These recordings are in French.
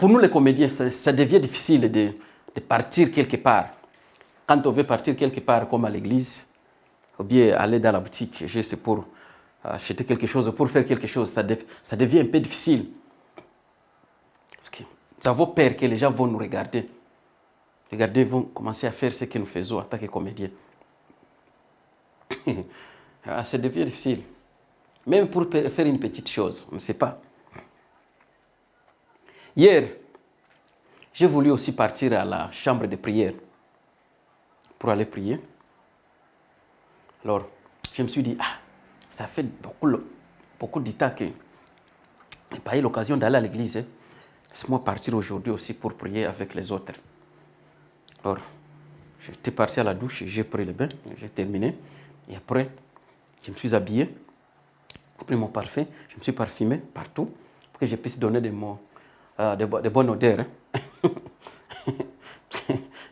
pour nous les comédiens, ça devient difficile de partir quelque part. Quand on veut partir quelque part, comme à l'église, ou bien aller dans la boutique, juste pour acheter quelque chose, pour faire quelque chose, ça devient un peu difficile. Parce que ça vaut peur que les gens vont nous regarder. Regardez, vont commencer à faire ce que nous faisons en tant que comédiens. Ça devient difficile. Même pour faire une petite chose, on ne sait pas. Hier, j'ai voulu aussi partir à la chambre de prière pour aller prier. Alors, je me suis dit, ça fait beaucoup de temps que je n'ai pas eu l'occasion d'aller à l'église. Laisse-moi partir aujourd'hui aussi pour prier avec les autres. Alors, j'étais parti à la douche, j'ai pris le bain, j'ai terminé. Et après, je me suis habillé, j'ai pris mon parfum, je me suis parfumé partout pour que je puisse donner de bonnes odeurs.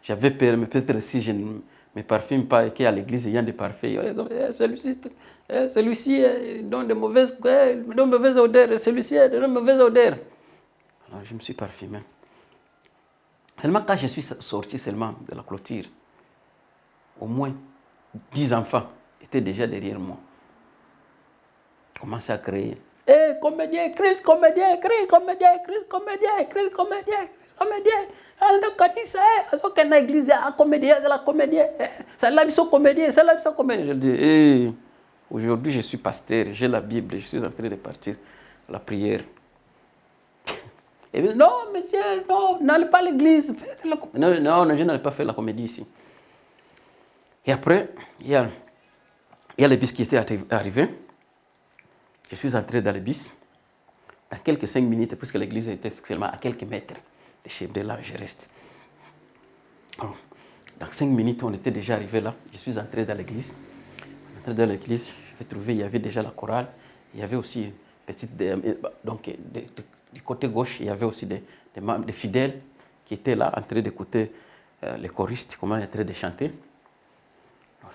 J'avais peur, mais peut-être si je ne me parfume pas et qu'à l'église il y a des parfums, celui-ci donne de mauvaises odeurs, celui-ci donne de mauvaises odeurs. Alors je me suis parfumé. Seulement quand je suis sorti seulement de la clôture, au moins 10 enfants étaient déjà derrière moi. Commençaient à crier. Comédien, Christ, comédien, Christ, comédien, Christ, comédien, Christ, comédien, Christ, comédien. C'est une église, un comédien, c'est la comédien. C'est là, ils sont comédiens, c'est là, ils sont comédiens. Je dis, aujourd'hui, je suis pasteur, j'ai la Bible, je suis en train de partir à la prière. Et dit, non, monsieur, non, n'allez pas à l'église. Non, je n'allais pas faire la comédie ici. Et après, il y a le bus qui était arrivé. Je suis entré dans le bus. Dans quelques 5 minutes, puisque l'église était seulement à quelques mètres de chez là, je reste. Alors, dans 5 minutes, on était déjà arrivé là. Je suis entré dans l'église. Entré dans l'église, j'ai trouvé, il y avait déjà la chorale. Il y avait aussi une petite. Donc, du côté gauche, il y avait aussi des fidèles qui étaient là en train d'écouter les choristes, comment ils étaient en train de chanter. Alors,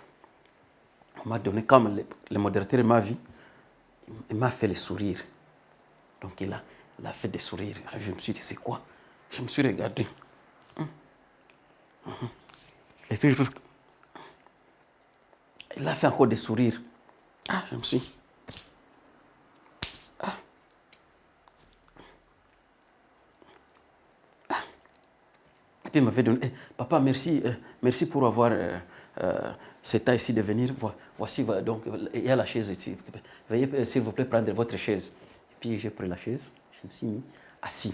on m'a donné, comme le modérateur m'a vu, il m'a fait le sourire. Donc il a fait des sourires. Alors, je me suis dit, c'est quoi? Je me suis regardé. Et puis, il a fait encore des sourires. Je me suis... Et puis il m'avait donné, papa, merci pour avoir cet temps ici de venir. Voici, donc, il y a la chaise ici. Veuillez, s'il vous plaît, prendre votre chaise. Et puis j'ai pris la chaise, je me suis mis assis.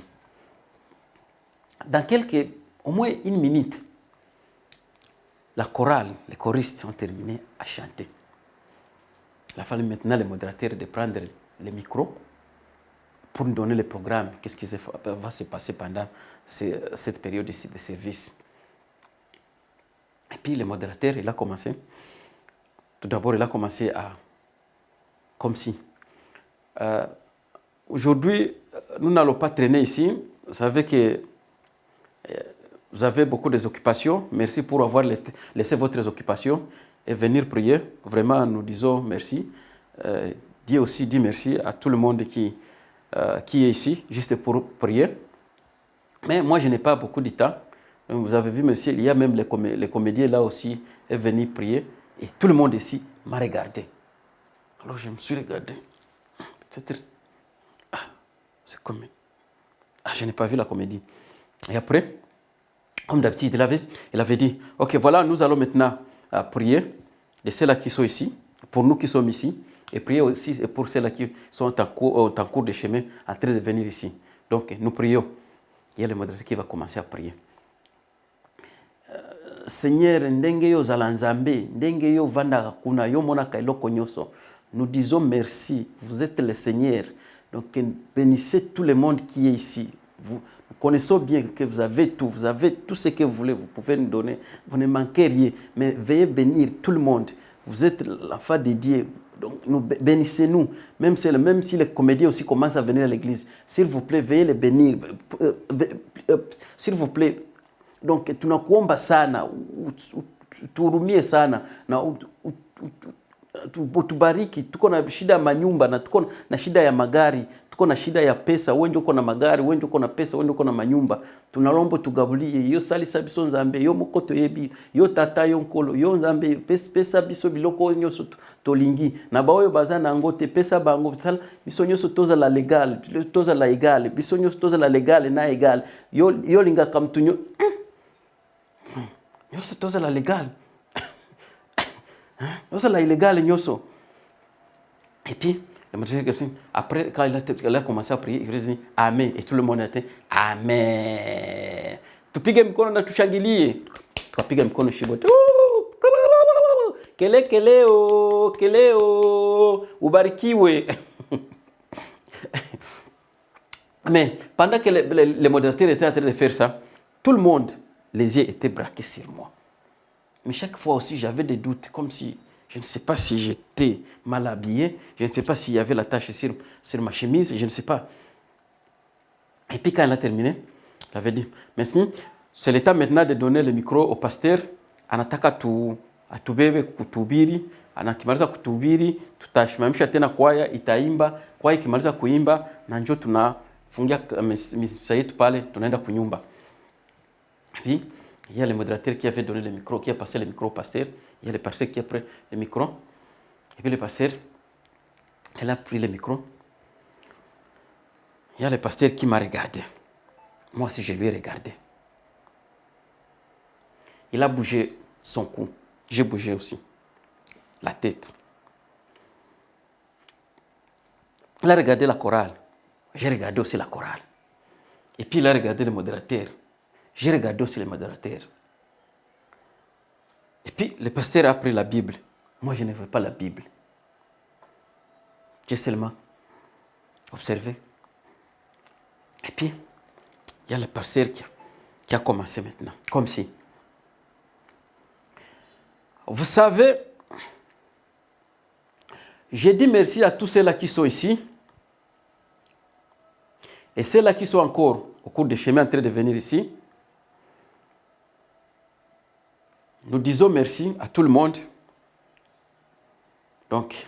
Dans au moins 1 minute, la chorale, les choristes ont terminé à chanter. Il a fallu maintenant les modérateurs de prendre le micro pour nous donner le programme, qu'est-ce qui va se passer pendant cette période ici de service. Et puis le modérateur, il a commencé. Tout d'abord, il a commencé comme si. Aujourd'hui, nous n'allons pas traîner ici. Vous savez que vous avez beaucoup d'occupations. Merci pour avoir laissé votre occupation et venir prier. Vraiment, nous disons merci. Dieu aussi dit merci à tout le monde qui est ici, juste pour prier. Mais moi, je n'ai pas beaucoup de temps. Vous avez vu, monsieur, il y a même les comédiens là aussi est venu prier. Et tout le monde ici m'a regardé. Alors, je me suis regardé. Peut-être... c'est comme... je n'ai pas vu la comédie. Et après, comme d'habitude, il avait dit, ok, voilà, nous allons maintenant prier de ceux-là qui sont ici, pour nous qui sommes ici, et prier aussi pour ceux-là qui sont en cours de chemin, en train de venir ici. Donc, nous prions. Il y a le modérateur qui va commencer à prier. Seigneur, ndenge yo zalanzambe, ndenge yo vanda kuna yo monaka eloko nyoso. Nous disons merci, vous êtes le Seigneur. Donc, bénissez tout le monde qui est ici. Nous connaissons bien que vous avez tout ce que vous voulez, vous pouvez nous donner. Vous ne manquez rien, mais veuillez bénir tout le monde. Vous êtes l'enfant de Dieu. Donc, bénissez-nous. Même si les comédiens aussi commencent à venir à l'église, s'il vous plaît, veuillez les bénir. S'il vous plaît. Donc, tunakuomba sana, tuhurumie sana, na tubariki. Tuko na shida ya manyumba na tuko na shida ya magari, tuko na shida ya pesa. Wewe ndio uko na magari, wewe ndio uko na pesa, wewe ndio uko na manyumba. Tunalomba tugabulie yo salisa biso nzambe, yo mokoto yebi, yo tata yo nkolo, yo nzambe pesa biso biloko nyoso tolingi. Na baoyo bazana ngote pesa bango sala biso nyoso toza la legal, toza la egal, biso nyoso toza la legal na egal. Yo linga kamtunyo. Nyoso toza la legal. Nyoso la illégal nyoso. Et puis, après, quand il a commencé à prier, il a dit Amen. Et tout le monde a dit Amen. Tupige mkono na tushangilie. Tukapiga mkono shibote. Keleo. Ubarikiwe. Mais pendant que les modérateurs étaient en train de faire ça, tout le monde, les yeux étaient braqués sur moi. Mais chaque fois aussi, j'avais des doutes, comme si, je ne sais pas si j'étais mal habillé, je ne sais pas s'il y avait la tache sur ma chemise, je ne sais pas. Et puis quand elle a terminé, j'avais dit, merci, c'est le temps maintenant de donner le micro au pasteur, anataka atubebe kutubiri, anakimaliza kutubiri, tutashimamisha tena kwaya, itaimba, kwaya ikimaliza kuimba, na njoo tunafungia misa yetu pale, tunaenda kunyumba. Et puis, il y a le modérateur qui avait donné le micro, qui a passé le micro au pasteur. Il y a le pasteur qui a pris le micro. Et puis le pasteur, elle a pris le micro. Il y a le pasteur qui m'a regardé. Moi aussi, je lui ai regardé. Il a bougé son cou. J'ai bougé aussi. La tête. Il a regardé la chorale. J'ai regardé aussi la chorale. Et puis il a regardé le modérateur. J'ai regardé aussi les modérateurs. Et puis, le pasteur a pris la Bible. Moi, je ne veux pas la Bible. J'ai seulement observé. Et puis, il y a le pasteur qui a commencé maintenant. Comme si. Vous savez, j'ai dit merci à tous ceux-là qui sont ici. Et ceux-là qui sont encore au cours du chemin en train de venir ici. Nous disons merci à tout le monde. Donc,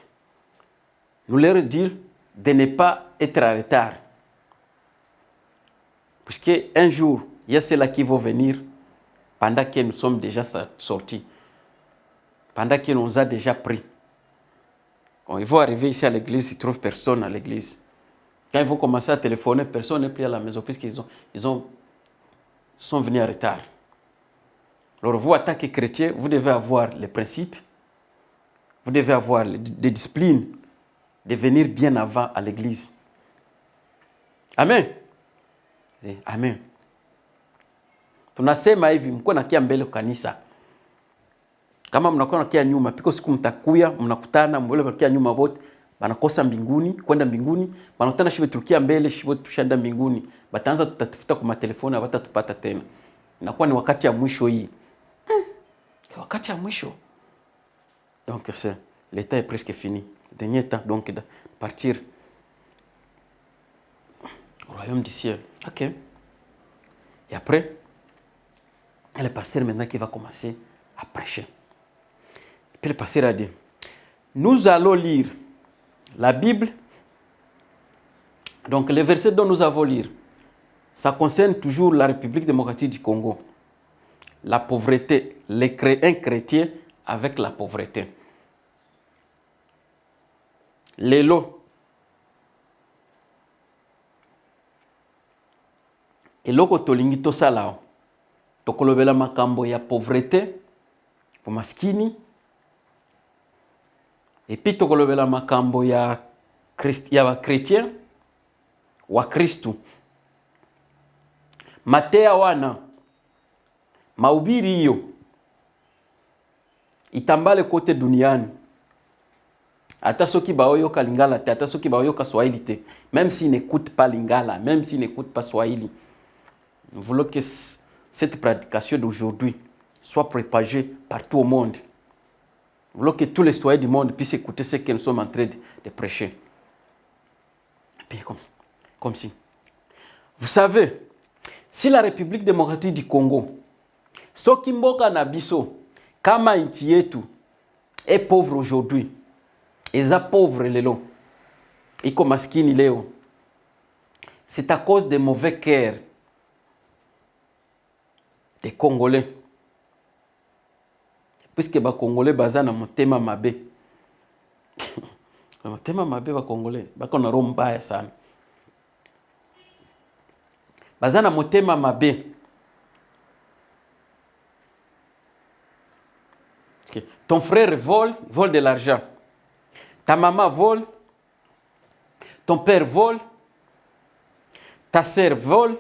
nous leur dire de ne pas être en retard. Puisque un jour, il y a ceux-là qui vont venir pendant que nous sommes déjà sortis. Pendant qu'ils nous a déjà pris. Quand ils vont arriver ici à l'église, ils ne trouvent personne à l'église. Quand ils vont commencer à téléphoner, personne n'est pris à la maison puisqu'ils sont venus en retard. Alors vous, en tant que chrétien, vous devez avoir les principes, vous devez avoir des disciplines de venir bien avant à l'église. Amen. Amen. Tunasema hivi, mko nakia mbele kanisa. Kama mnakuwa nakia nyuma, piko siku mtakuya, mnakutana, mbele nakia nyuma wote, banakosa mbinguni, kwenda mbinguni, banakutana shibe tukia mbele, shibe tushanda mbinguni. Bataanza tutatafuta kwa matelefoni, hawatatupata tena. Inakuwa ni wakati ya mwisho hii. Wakati ya mwisho. Donc l'état est presque fini. Le dernier temps donc de partir au royaume du ciel. OK. Et après, le pasteur maintenant qui va commencer à prêcher. Et puis le pasteur a dit, nous allons lire la Bible. Donc les versets dont nous allons lire, ça concerne toujours la République démocratique du Congo. La pauvreté, un chrétien avec la pauvreté. Lelo. Eloko tolingi tosala. Tokolobela makambo ya pauvreté, pour maskini. Et puis tokolobela makambo ya chrétien, wa Kristu. Matea wana. Mahubiri hiyo itambale kote duniani. Hata soki baoyoka lingala te, hata soki baoyoka swahili te, même s'ils n'écoutent pas lingala, même s'ils n'écoutent pas swahili. Nous voulons que cette prédication d'aujourd'hui soit propagée partout au monde. Nous voulons que tous les citoyens du monde puissent écouter ce que nous sommes en train de prêcher. Et comme si. Vous savez, si la République démocratique du Congo, soki mboka na biso, kama nchi yetu est pauvre aujourd'hui, eza pauvre lelo, iko maskini leo. C'est à cause des mauvais cœurs des Congolais. Puisque les Congolais baza na motema mabe. Motema mabe ba Congolais, bako na roho mbaya sana. Baza na motema mabe. Okay. Ton frère vole de l'argent. Ta maman vole. Ton père vole. Ta sœur vole.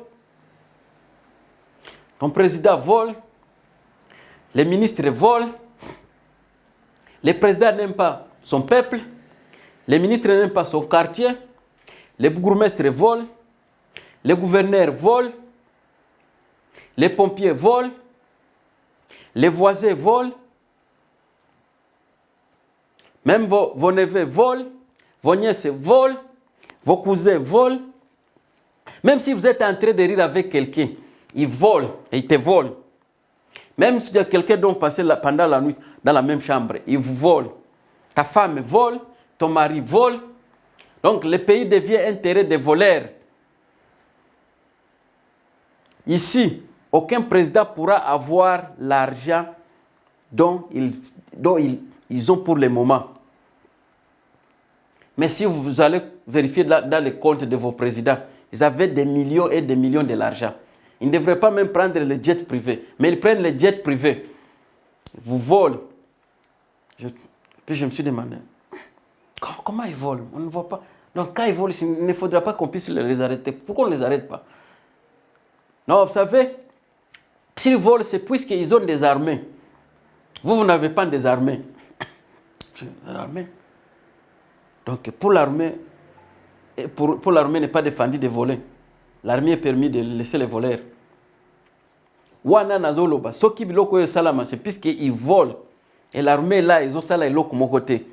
Ton président vole. Les ministres volent. Le président n'aime pas son peuple. Les ministres n'aiment pas son quartier. Les bourgmestres volent. Les gouverneurs volent. Les pompiers volent. Les voisins volent. Même vos neveux volent. Vos nièces volent. Vos cousins volent. Même si vous êtes en train de rire avec quelqu'un, il vole et il te vole. Même si quelqu'un doit passer pendant la nuit dans la même chambre, il vous vole. Ta femme vole, ton mari vole. Donc le pays devient un terrain de voleurs. Ici, aucun président pourra avoir l'argent dont ils ont pour le moment. Mais si vous allez vérifier dans les comptes de vos présidents, ils avaient des millions et des millions de l'argent. Ils ne devraient pas même prendre les jets privés, mais ils prennent les jets privés. Ils vous volent. Puis je me suis demandé, comment ils volent? On ne voit pas. Donc quand ils volent, il ne faudra pas qu'on puisse les arrêter. Pourquoi on ne les arrête pas? Non, vous savez, s'ils volent, c'est puisqu'ils ont des armées. Vous n'avez pas des armées. Donc pour l'armée, pour l'armée n'est pas défendu de voler. L'armée est permis de laisser les voleurs. Wana nazoloba, soki biloko yo salama, c'est puisqu'ils volent. Et l'armée là, ils ont ça là iloko mon côté.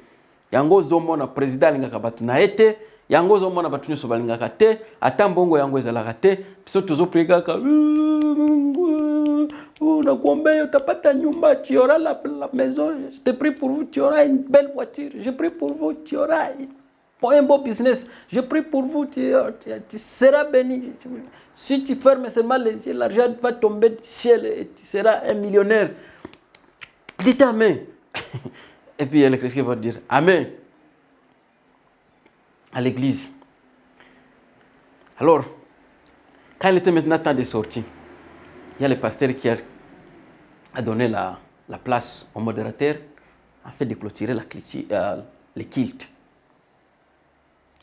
Yango zomona président lingaka batu na ete, yango zomona batu nyoso balingaka te, ata mbongo yango ezalaka te, biso tozo prikaka. Na kuombea utapata nyumba, tu auras la maison, je te prie pour vous, tu auras une belle voiture, je prie pour vous, tu auras un beau business, je prie pour vous, tu seras béni. Si tu fermes seulement les yeux, l'argent va tomber du ciel et tu seras un millionnaire. Dites Amen. Et puis les chrétiens vont dire Amen à l'église. Alors, quand il était maintenant temps de sortir, il y a le pasteur qui a donné la place au modérateur afin de clôturer les cultes.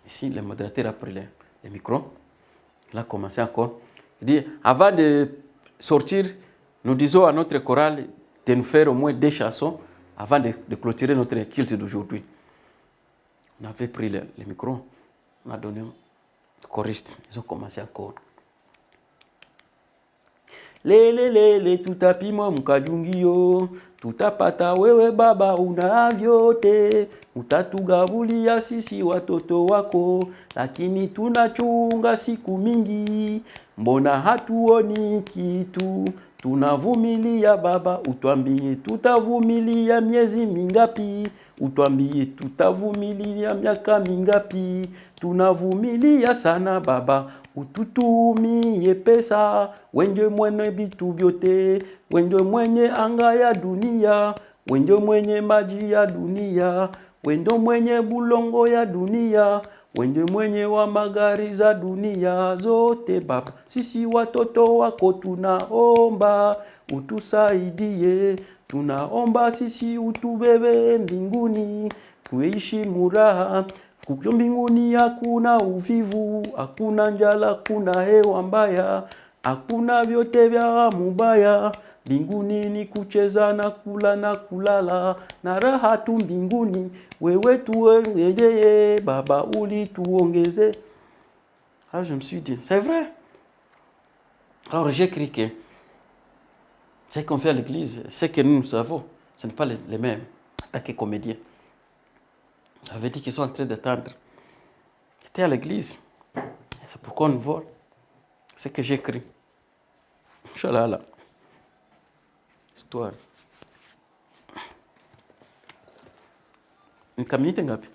Ici, le modérateur a pris le micro. Il a commencé encore. Il dit, avant de sortir, nous disons à notre chorale de nous faire au moins 2 chansons avant de clôturer notre culte d'aujourd'hui. On avait pris le micro, on a donné au choriste. Ils ont commencé encore. Lele tutapima mkajungio, tutapata wewe baba unavyote, utatugabulia sisi watoto wako, lakini tunachunga siku mingi, mbona hatuoni kitu, tunavumilia baba, utwambie tutavumilia miezi mingapi, utwambie tutavumilia miaka mingapi, tunavumilia sana baba, ututumie pesa, wenje mwenye vitu vyote, wenje mwenye anga ya dunia, wenje mwenye maji ya dunia, wenje mwenye bulongo ya dunia, wenje mwenye wa magari za dunia zote baba. Sisi watoto wako tunaomba, utusaidie, tunaomba sisi utubebe mbinguni, tuishi muraha. Kuko mbinguni hakuna uvivu, hakuna njala, hakuna hewa mbaya, hakuna vyote vya mubaya. Mbinguni ni kucheza na kula na kulala, na raha tu mbinguni, wewe tuongezee baba ulituongeze. Alors je me suis dit, c'est vrai. Alors j'ai écrit que ce qu'on fait à l'église, ce que nous savons, ce n'est pas les mêmes, en tant que comédiens. Ça veut dire qu'ils sont en train d'attendre. J'étais à l'église. C'est pourquoi on vole. C'est ce que j'ai écrit. Inch'Allah. Histoire. Ni kaminite ngapi?